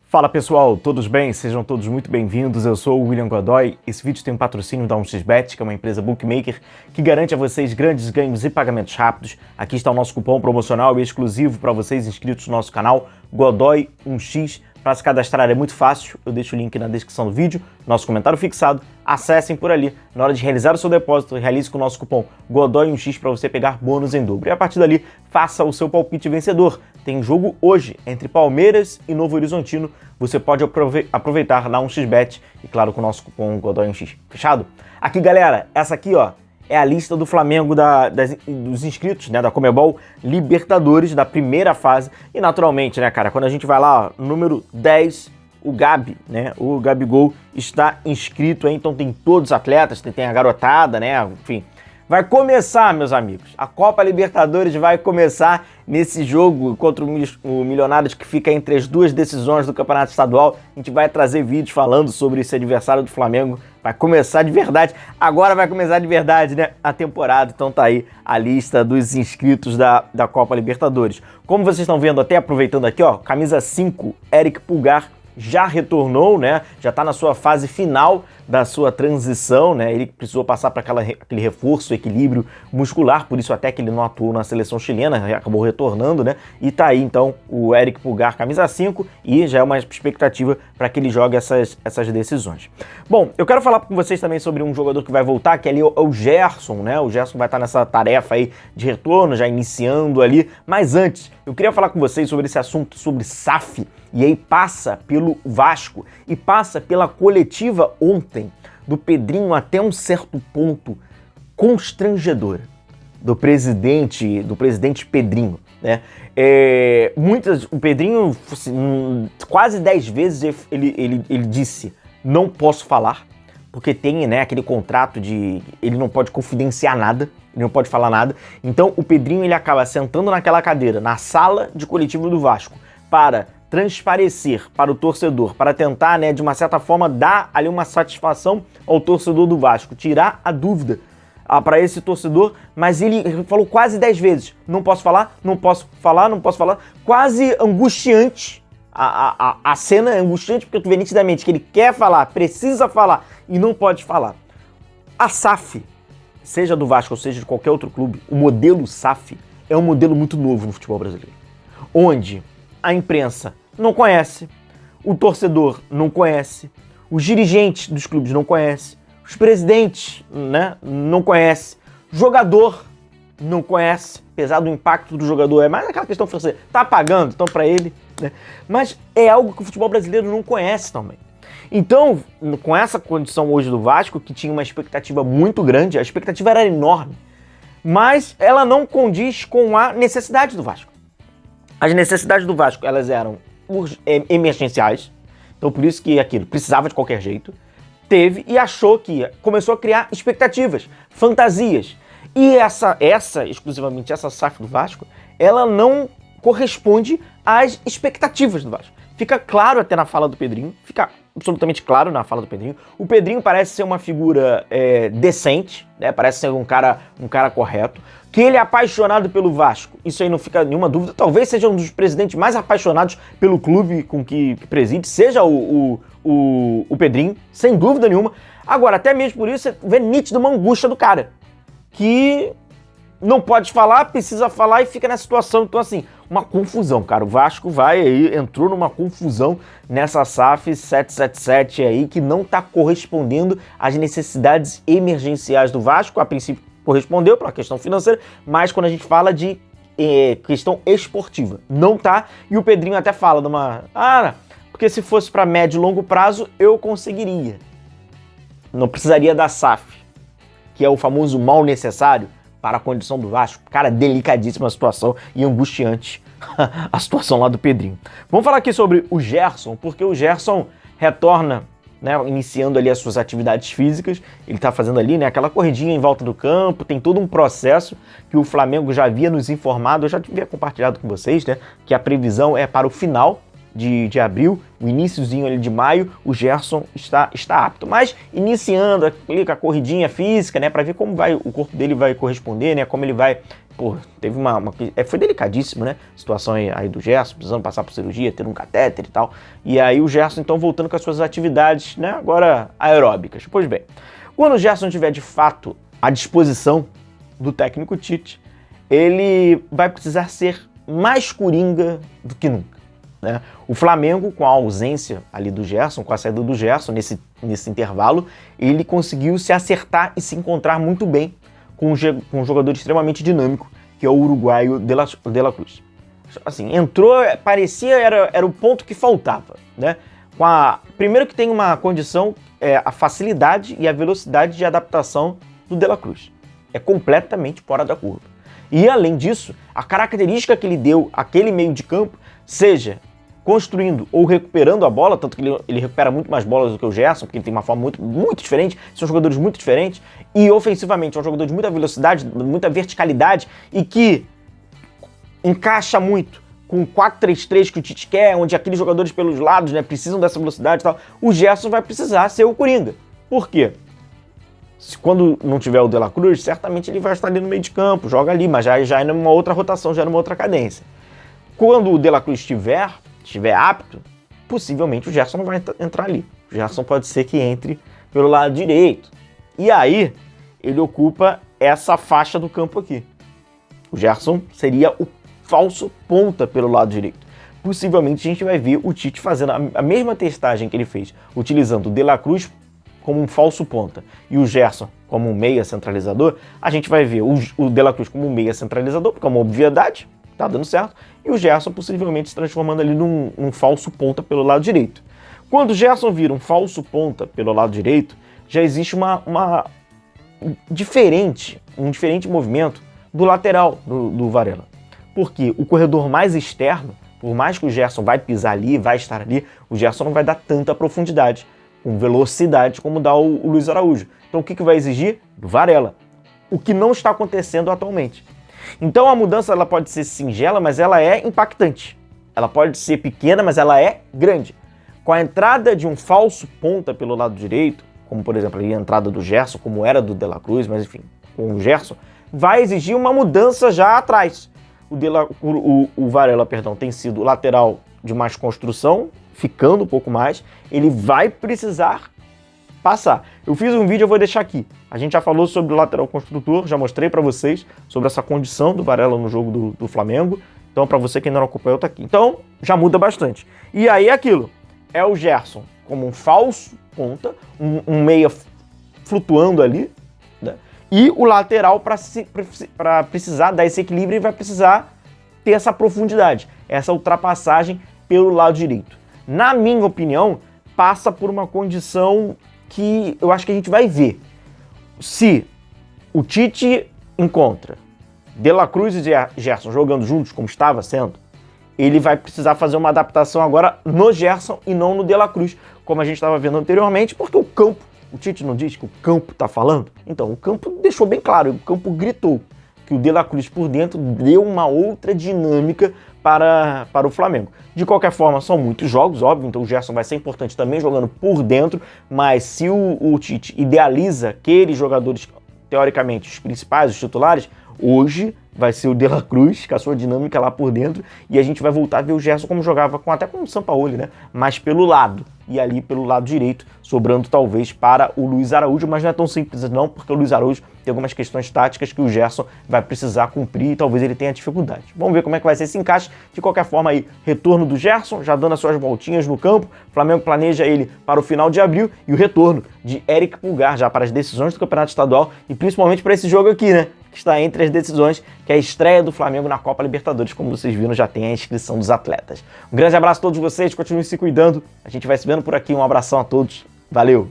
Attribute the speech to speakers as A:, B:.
A: Fala pessoal, todos bem? Sejam todos muito bem-vindos, eu sou o William Godoy. Esse vídeo tem um patrocínio da 1xBet, que é uma empresa bookmaker que garante a vocês grandes ganhos e pagamentos rápidos. Aqui está o nosso cupom promocional e exclusivo para vocês inscritos no nosso canal, Godoy1x. Para se cadastrar é muito fácil, eu deixo o link na descrição do vídeo, nosso comentário fixado, acessem por ali. Na hora de realizar o seu depósito, realize com o nosso cupom Godoy1x para você pegar bônus em dobro. E a partir dali, faça o seu palpite vencedor. Tem jogo hoje entre Palmeiras e Novo Horizontino. Você pode aproveitar na 1xBet e, claro, com o nosso cupom Godoy1x. Fechado? Aqui, galera, essa aqui, ó, é a lista do Flamengo dos inscritos, né, da Conmebol Libertadores, da primeira fase. E, naturalmente, né, cara, quando a gente vai lá, ó, número 10, o Gabi, né, o Gabigol está inscrito aí, então tem todos os atletas, tem a garotada, né, enfim. Vai começar, meus amigos, a Copa Libertadores vai começar nesse jogo contra o Milionários, que fica entre as duas decisões do Campeonato Estadual. A gente vai trazer vídeos falando sobre esse adversário do Flamengo. Vai começar de verdade, agora vai começar de verdade, né, a temporada. Então tá aí a lista dos inscritos da Copa Libertadores. Como vocês estão vendo, até aproveitando aqui, ó, camisa 5, Eric Pulgar, já retornou, né? Já está na sua fase final da sua transição, né? Ele precisou passar para aquele reforço, equilíbrio muscular, por isso até que ele não atuou na seleção chilena, acabou retornando, né? E tá aí então o Eric Pulgar, camisa 5, e já é uma expectativa para que ele jogue essas decisões. Bom, eu quero falar com vocês também sobre um jogador que vai voltar, que é ali o Gerson, né? O Gerson vai estar nessa tarefa aí de retorno, já iniciando ali, mas antes, eu queria falar com vocês sobre esse assunto, sobre SAF, e aí passa pelo Vasco e passa pela coletiva ontem do Pedrinho até um certo ponto constrangedora do presidente Pedrinho, né? O Pedrinho, assim, quase 10 vezes ele disse: não posso falar, porque tem, né, aquele contrato de ele não pode confidenciar nada, ele não pode falar nada. Então o Pedrinho ele acaba sentando naquela cadeira na sala de coletivo do Vasco para transparecer para o torcedor, para tentar, né, de uma certa forma, dar ali uma satisfação ao torcedor do Vasco, tirar a dúvida para esse torcedor, mas ele falou quase 10 vezes, não posso falar, não posso falar, não posso falar, quase angustiante. A cena é angustiante porque tu vê nitidamente que ele quer falar, precisa falar e não pode falar. A SAF, seja do Vasco ou seja de qualquer outro clube, o modelo SAF é um modelo muito novo no futebol brasileiro, onde a imprensa não conhece, o torcedor não conhece, os dirigentes dos clubes não conhecem, os presidentes, né, não conhecem, jogador não conhece, apesar do impacto do jogador, é mais aquela questão francesa, tá pagando, então para ele, né, mas é algo que o futebol brasileiro não conhece também. Então, com essa condição hoje do Vasco, que tinha uma expectativa muito grande, a expectativa era enorme, mas ela não condiz com a necessidade do Vasco. As necessidades do Vasco, elas eram emergenciais, então por isso que aquilo precisava de qualquer jeito, teve e achou que começou a criar expectativas, fantasias. E exclusivamente essa SAF do Vasco, ela não corresponde às expectativas do Vasco. Fica claro até na fala do Pedrinho, fica absolutamente claro na fala do Pedrinho. O Pedrinho parece ser uma figura decente, né? Parece ser um cara correto. Que ele é apaixonado pelo Vasco, isso aí não fica nenhuma dúvida. Talvez seja um dos presidentes mais apaixonados pelo clube com que preside, seja o Pedrinho, sem dúvida nenhuma. Agora, até mesmo por isso, você vê nítido uma angústia do cara, que não pode falar, precisa falar e fica nessa situação. Então, assim, uma confusão, cara. O Vasco entrou numa confusão nessa SAF 777 aí, que não está correspondendo às necessidades emergenciais do Vasco. A princípio correspondeu pela questão financeira, mas quando a gente fala de questão esportiva, não tá. E o Pedrinho até fala porque se fosse para médio e longo prazo, eu conseguiria. Não precisaria da SAF, que é o famoso mal necessário para a condição do Vasco. Cara, delicadíssima a situação e angustiante a situação lá do Pedrinho. Vamos falar aqui sobre o Gerson, porque o Gerson retorna, né, iniciando ali as suas atividades físicas. Ele tá fazendo ali, né, aquela corridinha em volta do campo, tem todo um processo que o Flamengo já havia nos informado, eu já havia compartilhado com vocês, né, que a previsão é para o final de abril, o iniciozinho ali de maio, o Gerson está apto. Mas iniciando a corridinha física, né, para ver como o corpo dele vai corresponder, né, como ele vai pô, teve foi delicadíssimo, né? Situação aí do Gerson, precisando passar por cirurgia, ter um catéter e tal. E aí o Gerson, então, voltando com as suas atividades, né? Agora aeróbicas. Pois bem, quando o Gerson tiver, de fato, à disposição do técnico Tite, ele vai precisar ser mais coringa do que nunca, né? O Flamengo, com a ausência ali do Gerson, com a saída do Gerson nesse intervalo, ele conseguiu se acertar e se encontrar muito bem com um jogador extremamente dinâmico, que é o uruguaio De La Cruz. Assim, entrou, parecia era o ponto que faltava, né? Primeiro que tem uma condição, a facilidade e a velocidade de adaptação do De La Cruz. É completamente fora da curva. E além disso, a característica que ele deu àquele meio de campo, seja construindo ou recuperando a bola, tanto que ele recupera muito mais bolas do que o Gerson, porque ele tem uma forma muito, muito diferente, são jogadores muito diferentes, e ofensivamente é um jogador de muita velocidade, muita verticalidade, e que encaixa muito com o 4-3-3 que o Tite quer, onde aqueles jogadores pelos lados, né, precisam dessa velocidade e tal. O Gerson vai precisar ser o coringa. Por quê? Quando não tiver o De La Cruz, certamente ele vai estar ali no meio de campo, joga ali, mas já é numa outra rotação, já é numa outra cadência. Quando o De La Cruz estiver apto, possivelmente o Gerson não vai entrar ali. O Gerson pode ser que entre pelo lado direito. E aí, ele ocupa essa faixa do campo aqui. O Gerson seria o falso ponta pelo lado direito. Possivelmente a gente vai ver o Tite fazendo a mesma testagem que ele fez, utilizando o De La Cruz como um falso ponta e o Gerson como um meia centralizador. A gente vai ver o De La Cruz como um meia centralizador, porque é uma obviedade, tá dando certo, e o Gerson possivelmente se transformando ali num falso ponta pelo lado direito. Quando o Gerson vira um falso ponta pelo lado direito, já existe um diferente movimento do lateral do Varela. Porque o corredor mais externo, por mais que o Gerson vai pisar ali, vai estar ali, o Gerson não vai dar tanta profundidade, com velocidade, como dá o Luiz Araújo. Então o que vai exigir? Do Varela. O que não está acontecendo atualmente. Então a mudança ela pode ser singela, mas ela é impactante. Ela pode ser pequena, mas ela é grande. Com a entrada de um falso ponta pelo lado direito, como por exemplo a entrada do Gerson, como era do De La Cruz, mas enfim, com o Gerson, vai exigir uma mudança já atrás. O Varela, tem sido lateral de mais construção, ficando um pouco mais, ele vai precisar passar. Eu fiz um vídeo, eu vou deixar aqui. A gente já falou sobre o lateral construtor, já mostrei para vocês sobre essa condição do Varela no jogo do Flamengo. Então, para você que ainda não acompanhou, tá aqui. Então, já muda bastante. E aí, aquilo, é o Gerson como um falso ponta, um meia flutuando ali, né? E o lateral para precisar dar esse equilíbrio e vai precisar ter essa profundidade, essa ultrapassagem pelo lado direito. Na minha opinião, passa por uma condição que eu acho que a gente vai ver. Se o Tite encontra De La Cruz e Gerson jogando juntos, como estava sendo, ele vai precisar fazer uma adaptação agora no Gerson e não no De La Cruz, como a gente estava vendo anteriormente, porque o campo, o Tite não diz que o campo está falando? Então, o campo deixou bem claro, o campo gritou que o De La Cruz por dentro deu uma outra dinâmica para o Flamengo. De qualquer forma, são muitos jogos, óbvio, então o Gerson vai ser importante também jogando por dentro, mas se o Tite idealiza aqueles jogadores, teoricamente, os principais, os titulares, hoje vai ser o De La Cruz, com a sua dinâmica lá por dentro, e a gente vai voltar a ver o Gerson como jogava, até com o Sampaoli, né? Mas pelo lado, e ali pelo lado direito, sobrando talvez para o Luiz Araújo, mas não é tão simples não, porque o Luiz Araújo tem algumas questões táticas que o Gerson vai precisar cumprir e talvez ele tenha dificuldade. Vamos ver como é que vai ser esse encaixe. De qualquer forma aí, retorno do Gerson, já dando as suas voltinhas no campo, o Flamengo planeja ele para o final de abril, e o retorno de Eric Pulgar já para as decisões do Campeonato Estadual e principalmente para esse jogo aqui, né? Que está entre as decisões, que é a estreia do Flamengo na Copa Libertadores. Como vocês viram, já tem a inscrição dos atletas. Um grande abraço a todos vocês, continuem se cuidando. A gente vai se vendo por aqui. Um abração a todos. Valeu!